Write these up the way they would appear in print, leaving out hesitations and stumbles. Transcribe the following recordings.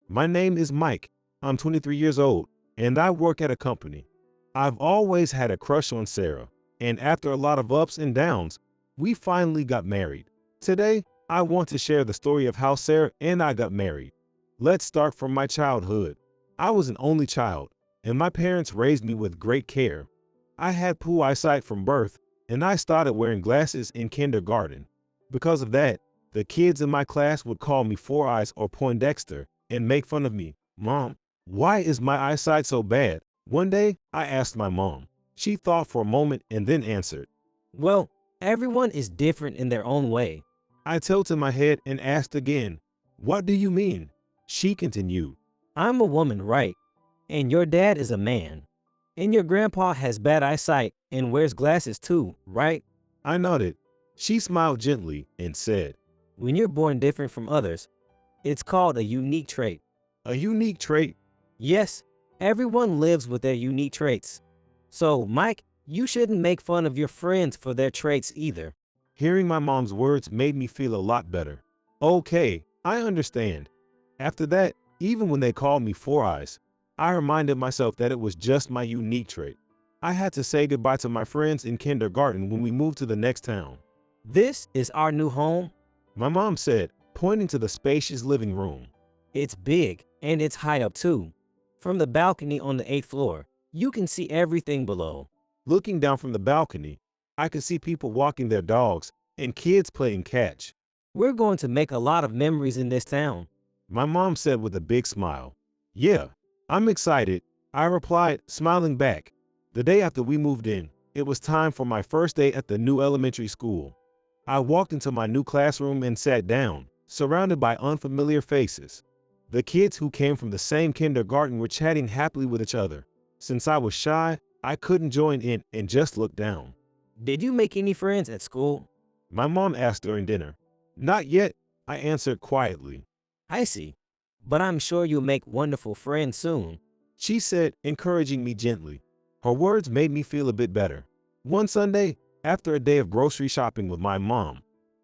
My name is Mike. I'm 23 years old, and I work at a company. I've always had a crush on Sarah, and after a lot of ups and downs, we finally got married. Today, I want to share the story of how Sarah and I got married. Let's start from my childhood. I was an only child, and my parents raised me with great care. I had poor eyesight from birth, and I started wearing glasses in kindergarten. Because of that, the kids in my class would call me Four Eyes or Poindexter and make fun of me. Mom, why is my eyesight so bad? One day, I asked my mom. She thought for a moment and then answered. Well, everyone is different in their own way. I tilted my head and asked again, what do you mean? She continued. I'm a woman, right? And your dad is a man. And your grandpa has bad eyesight and wears glasses too, right? I nodded. She smiled gently and said, When you're born different from others, it's called a unique trait. a unique trait? Yes, everyone lives with their unique traits. So, Mike, you shouldn't make fun of your friends for their traits either. Hearing my mom's words made me feel a lot better. Okay, I understand. After that, even when they called me Four Eyes, I reminded myself that it was just my unique trait. I had to say goodbye to my friends in kindergarten when we moved to the next town. This is our new home. My mom said, pointing to the spacious living room. It's big and it's high up too. From the balcony on the 8th floor, you can see everything below. Looking down from the balcony, I could see people walking their dogs and kids playing catch. We're going to make a lot of memories in this town. My mom said with a big smile. Yeah, I'm excited, I replied, smiling back. The day after we moved in, it was time for my first day at the new elementary school. I walked into my new classroom and sat down, surrounded by unfamiliar faces. The kids who came from the same kindergarten were chatting happily with each other. Since I was shy, I couldn't join in and just looked down. Did you make any friends at school? My mom asked during dinner. Not yet, I answered quietly. I see. But I'm sure you'll make wonderful friends soon. She said, encouraging me gently. Her words made me feel a bit better. One Sunday, after a day of grocery shopping with my mom,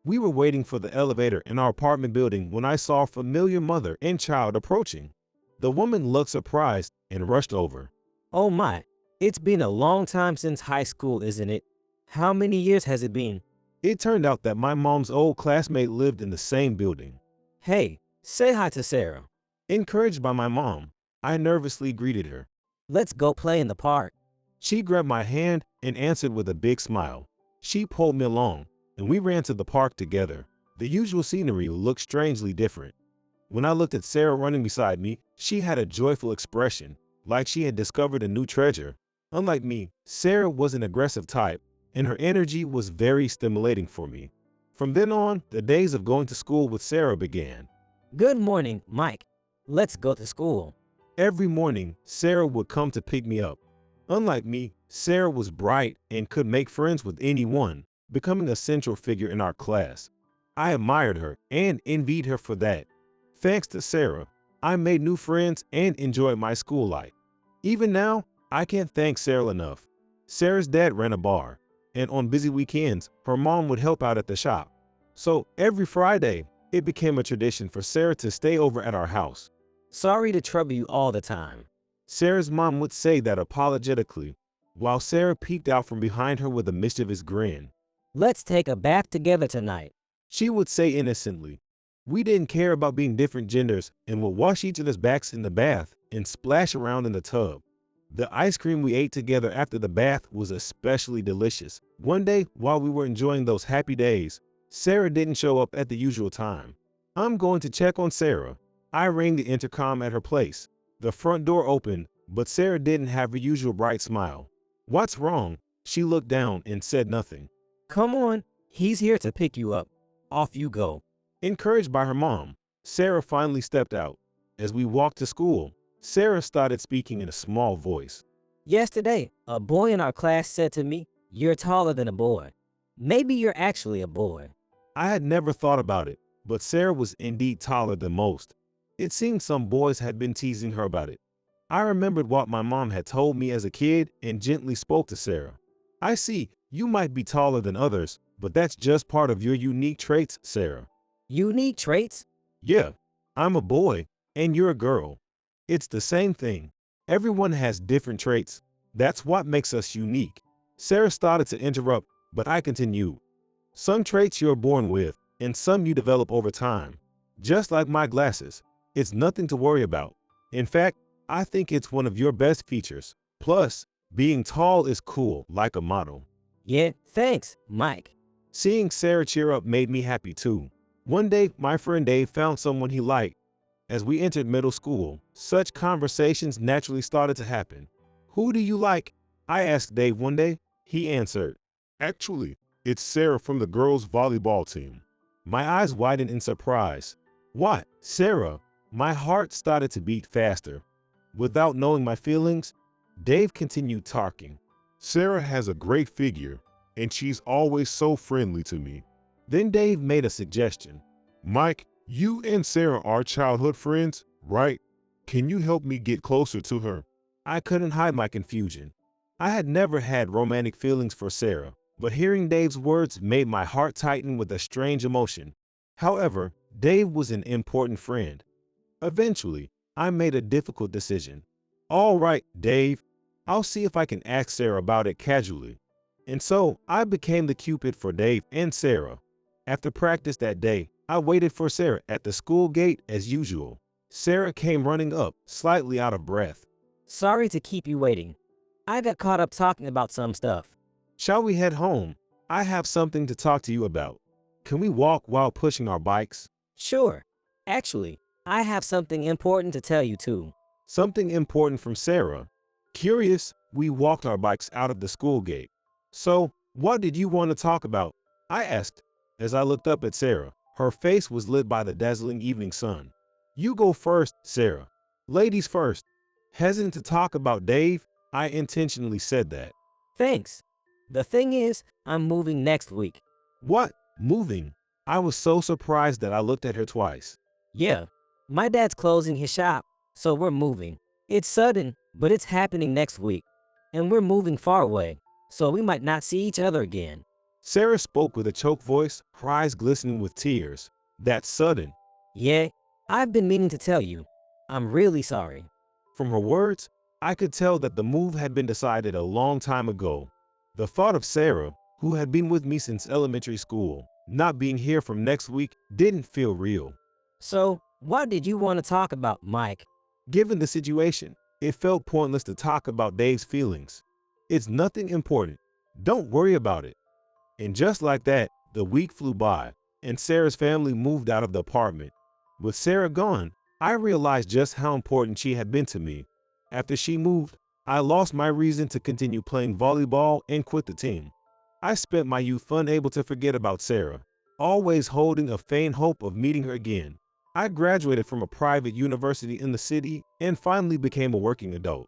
we were waiting for the elevator in our apartment building when I saw a familiar mother and child approaching. The woman looked surprised and rushed over. Oh my, it's been a long time since high school, isn't it? How many years has it been? It turned out that my mom's old classmate lived in the same building. Hey, say hi to Sarah. Encouraged by my mom, I nervously greeted her. Let's go play in the park. She grabbed my hand and answered with a big smile. She pulled me along, and we ran to the park together. The usual scenery looked strangely different. When I looked at Sarah running beside me, she had a joyful expression, like she had discovered a new treasure. Unlike me, Sarah was an aggressive type, and her energy was very stimulating for me. From then on, the days of going to school with Sarah began. Good morning, Mike. Let's go to school. Every morning, Sarah would come to pick me up. Unlike me, Sarah was bright and could make friends with anyone, becoming a central figure in our class. I admired her and envied her for that. Thanks to Sarah, I made new friends and enjoyed my school life. Even now, I can't thank Sarah enough. Sarah's dad ran a bar, and on busy weekends, her mom would help out at the shop. So every Friday, it became a tradition for Sarah to stay over at our house. Sorry to trouble you all the time. Sarah's mom would say that apologetically, while Sarah peeked out from behind her with a mischievous grin. Let's take a bath together tonight. She would say innocently. We didn't care about being different genders and would wash each other's backs in the bath and splash around in the tub. The ice cream we ate together after the bath was especially delicious. One day, while we were enjoying those happy days, Sarah didn't show up at the usual time. I'm going to check on Sarah. I rang the intercom at her place. The front door opened, but Sarah didn't have her usual bright smile. What's wrong? She looked down and said nothing. Come on, he's here to pick you up. Off you go. Encouraged by her mom, Sarah finally stepped out. As we walked to school, Sarah started speaking in a small voice. Yesterday, a boy in our class said to me, "You're taller than a boy. Maybe you're actually a boy." I had never thought about it, but Sarah was indeed taller than most. It seemed some boys had been teasing her about it. I remembered what my mom had told me as a kid and gently spoke to Sarah. I see, you might be taller than others, but that's just part of your unique traits, Sarah. Unique traits? Yeah, I'm a boy, and you're a girl. It's the same thing. Everyone has different traits. That's what makes us unique. Sarah started to interrupt, but I continued. Some traits you're born with, and some you develop over time. Just like my glasses. It's nothing to worry about. In fact, I think it's one of your best features. Plus, being tall is cool, like a model. Yeah, thanks, Mike. Seeing Sarah cheer up made me happy too. One day, my friend Dave found someone he liked. As we entered middle school, such conversations naturally started to happen. Who do you like? I asked Dave one day. He answered, Actually, it's Sarah from the girls' volleyball team. My eyes widened in surprise. What? Sarah? My heart started to beat faster. Without knowing my feelings, Dave continued talking. Sarah has a great figure, and she's always so friendly to me. Then Dave made a suggestion. Mike, you and Sarah are childhood friends, right? Can you help me get closer to her? I couldn't hide my confusion. I had never had romantic feelings for Sarah, but hearing Dave's words made my heart tighten with a strange emotion. However, Dave was an important friend. Eventually, I made a difficult decision. All right, Dave, I'll see if I can ask Sarah about it casually. And so, I became the Cupid for Dave and Sarah. After practice that day, I waited for Sarah at the school gate as usual. Sarah came running up, slightly out of breath. Sorry to keep you waiting. I got caught up talking about some stuff. Shall we head home? I have something to talk to you about. Can we walk while pushing our bikes? Sure. Actually, I have something important to tell you too. Something important from Sarah. Curious, we walked our bikes out of the school gate. So, what did you want to talk about? I asked. As I looked up at Sarah, her face was lit by the dazzling evening sun. You go first, Sarah. Ladies first. Hesitant to talk about Dave, I intentionally said that. Thanks. The thing is, I'm moving next week. What? Moving? I was so surprised that I looked at her twice. Yeah, my dad's closing his shop, so we're moving. It's sudden, but it's happening next week. And we're moving far away, so we might not see each other again. Sarah spoke with a choked voice, her eyes glistening with tears. That's sudden. Yeah, I've been meaning to tell you. I'm really sorry. From her words, I could tell that the move had been decided a long time ago. The thought of Sarah, who had been with me since elementary school, not being here from next week didn't feel real. So, what did you want to talk about, Mike? Given the situation, it felt pointless to talk about Dave's feelings. It's nothing important. Don't worry about it. And just like that, the week flew by, and Sarah's family moved out of the apartment. With Sarah gone, I realized just how important she had been to me. After she moved, I lost my reason to continue playing volleyball and quit the team. I spent my youth unable to forget about Sarah, always holding a faint hope of meeting her again. I graduated from a private university in the city and finally became a working adult.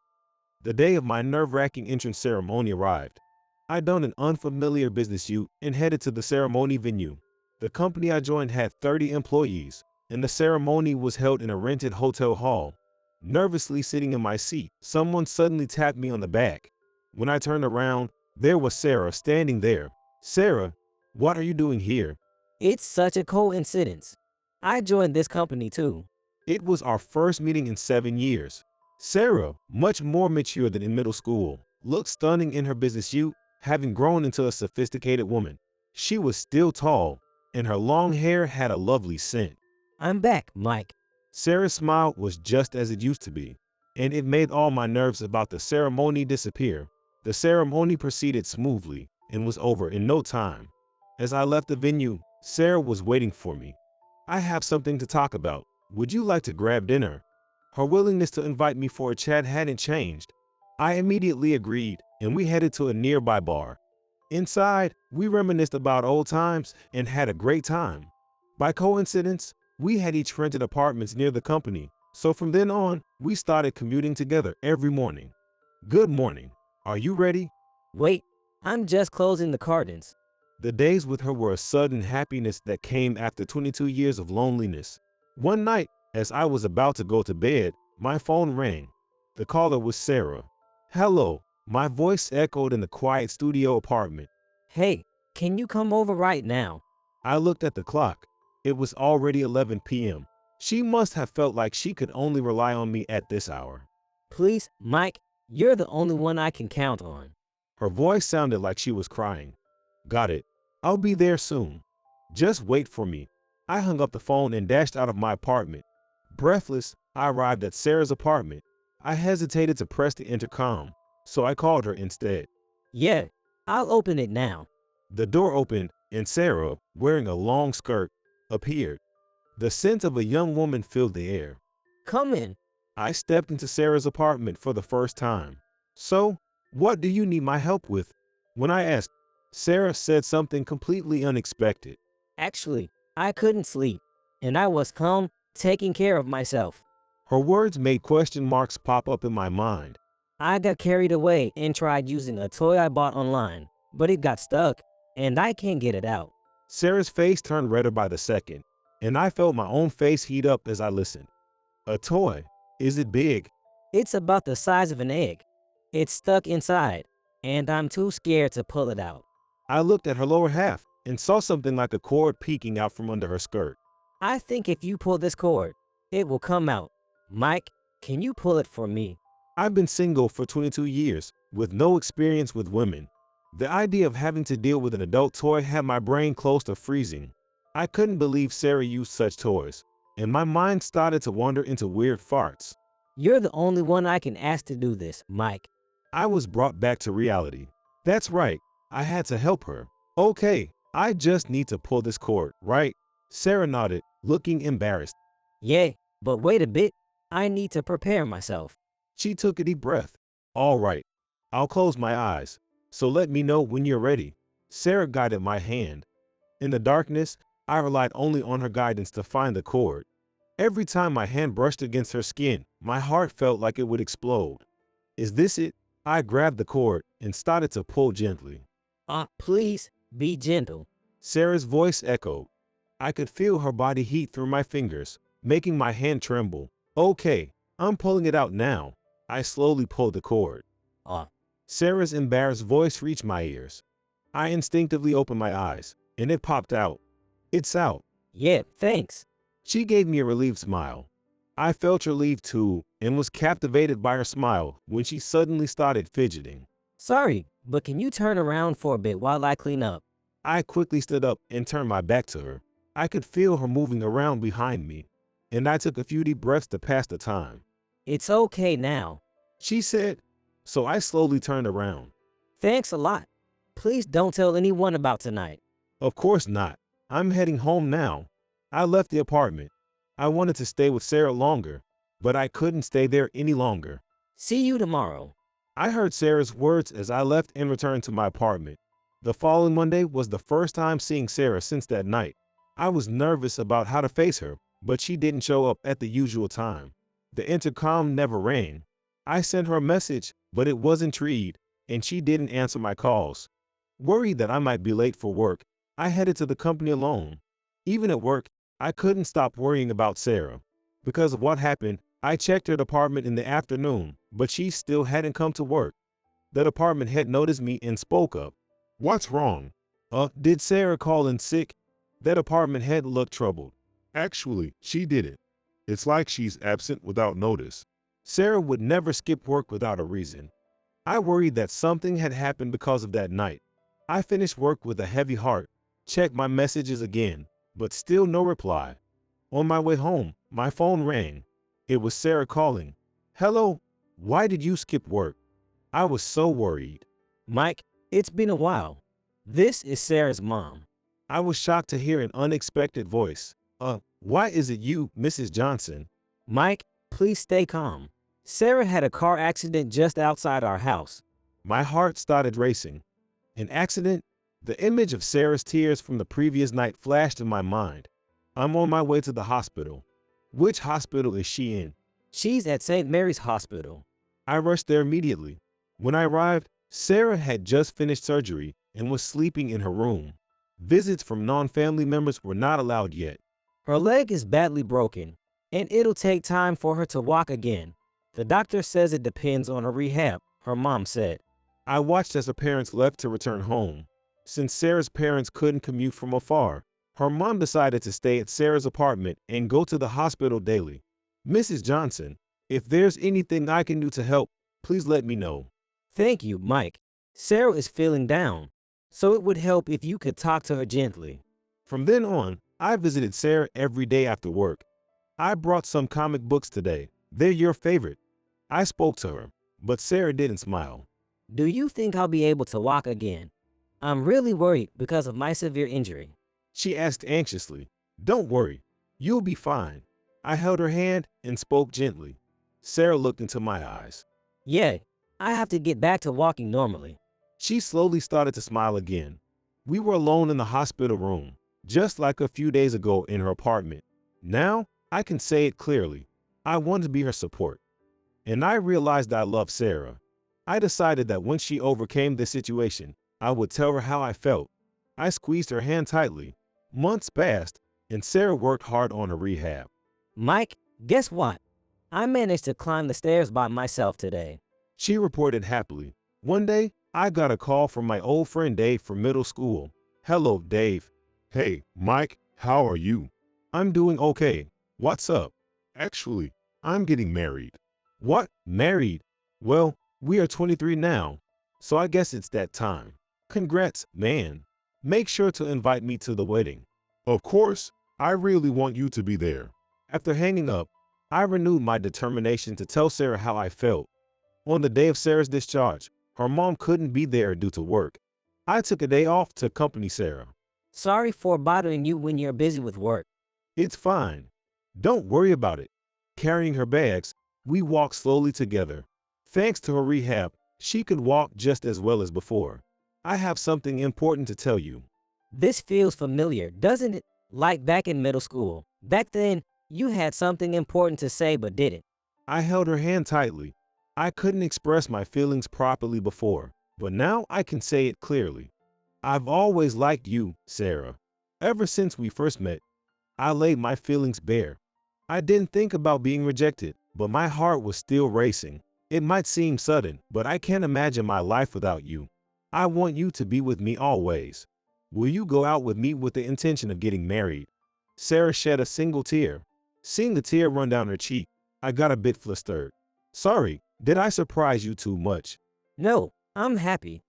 The day of my nerve-wracking entrance ceremony arrived. I donned an unfamiliar business suit and headed to the ceremony venue. The company I joined had 30 employees, and the ceremony was held in a rented hotel hall. Nervously sitting in my seat, someone suddenly tapped me on the back. When I turned around, there was Sarah standing there. Sarah, what are you doing here? It's such a coincidence. I joined this company too. It was our first meeting in 7 years. Sarah, much more mature than in middle school, looked stunning in her business suit, having grown into a sophisticated woman. She was still tall, and her long hair had a lovely scent. I'm back, Mike. Sarah's smile was just as it used to be, and it made all my nerves about the ceremony disappear. The ceremony proceeded smoothly and was over in no time. As I left the venue, Sarah was waiting for me. I have something to talk about. Would you like to grab dinner? Her willingness to invite me for a chat hadn't changed. I immediately agreed, and we headed to a nearby bar. Inside, we reminisced about old times and had a great time. By coincidence, we had each rented apartments near the company, so from then on, we started commuting together every morning. Good morning. Are you ready? Wait, I'm just closing the curtains. The days with her were a sudden happiness that came after 22 years of loneliness. One night, as I was about to go to bed, my phone rang. The caller was Sarah. Hello, my voice echoed in the quiet studio apartment. Hey, can you come over right now? I looked at the clock. It was already 11 p.m. She must have felt like she could only rely on me at this hour. Please, Mike, you're the only one I can count on. Her voice sounded like she was crying. Got it. I'll be there soon. Just wait for me. I hung up the phone and dashed out of my apartment. Breathless, I arrived at Sarah's apartment. I hesitated to press the intercom, so I called her instead. Yeah, I'll open it now. The door opened, and Sarah, wearing a long skirt, appeared. The scent of a young woman filled the air. Come in. I stepped into Sarah's apartment for the first time. So, what do you need my help with? When I asked, Sarah said something completely unexpected. Actually, I couldn't sleep, and I was home, taking care of myself. Her words made question marks pop up in my mind. I got carried away and tried using a toy I bought online, but it got stuck, and I can't get it out. Sarah's face turned redder by the second, and I felt my own face heat up as I listened. A toy? Is it big? It's about the size of an egg. It's stuck inside, and I'm too scared to pull it out. I looked at her lower half and saw something like a cord peeking out from under her skirt. I think if you pull this cord, it will come out. Mike, can you pull it for me? I've been single for 22 years, with no experience with women. The idea of having to deal with an adult toy had my brain close to freezing. I couldn't believe Sarah used such toys, and my mind started to wander into weird farts. You're the only one I can ask to do this, Mike. I was brought back to reality. That's right, I had to help her. Okay, I just need to pull this cord, right? Sarah nodded, looking embarrassed. Yeah, but wait a bit. I need to prepare myself. She took a deep breath. All right, I'll close my eyes, so let me know when you're ready. Sarah guided my hand. In the darkness, I relied only on her guidance to find the cord. Every time my hand brushed against her skin, my heart felt like it would explode. Is this it? I grabbed the cord and started to pull gently. Please, be gentle. Sarah's voice echoed. I could feel her body heat through my fingers, making my hand tremble. Okay, I'm pulling it out now. I slowly pulled the cord. Sarah's embarrassed voice reached my ears. I instinctively opened my eyes, and it popped out. It's out. Yeah, thanks. She gave me a relieved smile. I felt relieved too, and was captivated by her smile when she suddenly started fidgeting. Sorry, but can you turn around for a bit while I clean up? I quickly stood up and turned my back to her. I could feel her moving around behind me, and I took a few deep breaths to pass the time. It's okay now. She said, so I slowly turned around. Thanks a lot. Please don't tell anyone about tonight. Of course not. I'm heading home now. I left the apartment. I wanted to stay with Sarah longer, but I couldn't stay there any longer. See you tomorrow. I heard Sarah's words as I left and returned to my apartment. The following Monday was the first time seeing Sarah since that night. I was nervous about how to face her, but she didn't show up at the usual time. The intercom never rang. I sent her a message, but it wasn't read, and she didn't answer my calls. Worried that I might be late for work, I headed to the company alone. Even at work, I couldn't stop worrying about Sarah. Because of what happened, I checked her department in the afternoon, but she still hadn't come to work. The department head noticed me and spoke up. What's wrong? Did Sarah call in sick? That department head looked troubled. Actually, she didn't. It's like she's absent without notice. Sarah would never skip work without a reason. I worried that something had happened because of that night. I finished work with a heavy heart, checked my messages again, but still no reply. On my way home, my phone rang. It was Sarah calling. Hello, why did you skip work? I was so worried. Mike, it's been a while. This is Sarah's mom. I was shocked to hear an unexpected voice. Why is it you, Mrs. Johnson? Mike, please stay calm. Sarah had a car accident just outside our house. My heart started racing. An accident? The image of Sarah's tears from the previous night flashed in my mind. I'm on my way to the hospital. Which hospital is she in? She's at St. Mary's Hospital. I rushed there immediately. When I arrived, Sarah had just finished surgery and was sleeping in her room. Visits from non-family members were not allowed yet. Her leg is badly broken, and it'll take time for her to walk again. The doctor says it depends on her rehab, her mom said. I watched as her parents left to return home. Since Sarah's parents couldn't commute from afar, Her mom decided to stay at Sarah's apartment and go to the hospital daily. Mrs. Johnson, if there's anything I can do to help, please let me know. Thank you, Mike. Sarah is feeling down, so it would help if you could talk to her gently. From then on, I visited Sarah every day after work. I brought some comic books today. They're your favorite. I spoke to her, but Sarah didn't smile. Do you think I'll be able to walk again? I'm really worried because of my severe injury. She asked anxiously. Don't worry, you'll be fine. I held her hand and spoke gently. Sarah looked into my eyes. Yeah, I have to get back to walking normally. She slowly started to smile again. We were alone in the hospital room, just like a few days ago in her apartment. Now, I can say it clearly. I wanted to be her support. And I realized I loved Sarah. I decided that when she overcame the situation, I would tell her how I felt. I squeezed her hand tightly. Months passed, and Sarah worked hard on her rehab. Mike, guess what? I managed to climb the stairs by myself today. She reported happily. One day, I got a call from my old friend Dave from middle school. Hello, Dave. Hey, Mike, how are you? I'm doing okay. What's up? Actually, I'm getting married. What? Married? Well, we are 23 now, so I guess it's that time. Congrats, man. Make sure to invite me to the wedding. Of course, I really want you to be there. After hanging up, I renewed my determination to tell Sarah how I felt. On the day of Sarah's discharge, her mom couldn't be there due to work. I took a day off to accompany Sarah. Sorry for bothering you when you're busy with work. It's fine. Don't worry about it. Carrying her bags, we walked slowly together. Thanks to her rehab, she could walk just as well as before. I have something important to tell you. This feels familiar, doesn't it? Like back in middle school. Back then, you had something important to say but didn't. I held her hand tightly. I couldn't express my feelings properly before, but now I can say it clearly. I've always liked you, Sarah. Ever since we first met, I laid my feelings bare. I didn't think about being rejected, but my heart was still racing. It might seem sudden, but I can't imagine my life without you. I want you to be with me always. Will you go out with me with the intention of getting married? Sarah shed a single tear. Seeing the tear run down her cheek, I got a bit flustered. Sorry, did I surprise you too much? No, I'm happy.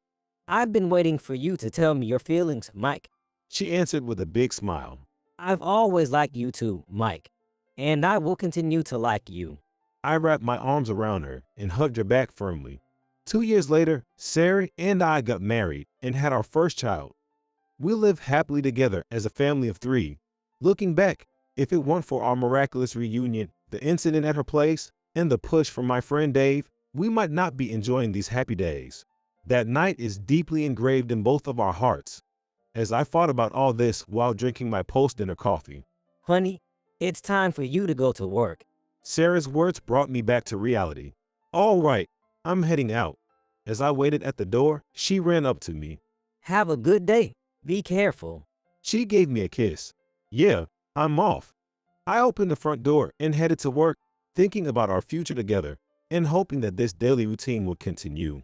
I've been waiting for you to tell me your feelings, Mike. She answered with a big smile. I've always liked you too, Mike. And I will continue to like you. I wrapped my arms around her and hugged her back firmly. 2 years later, Sarah and I got married and had our first child. We lived happily together as a family of 3. Looking back, if it weren't for our miraculous reunion, the incident at her place, and the push from my friend Dave, we might not be enjoying these happy days. That night is deeply engraved in both of our hearts. As I thought about all this while drinking my post-dinner coffee. Honey, it's time for you to go to work. Sarah's words brought me back to reality. All right, I'm heading out. As I waited at the door, she ran up to me. Have a good day. Be careful. She gave me a kiss. Yeah, I'm off. I opened the front door and headed to work, thinking about our future together and hoping that this daily routine would continue.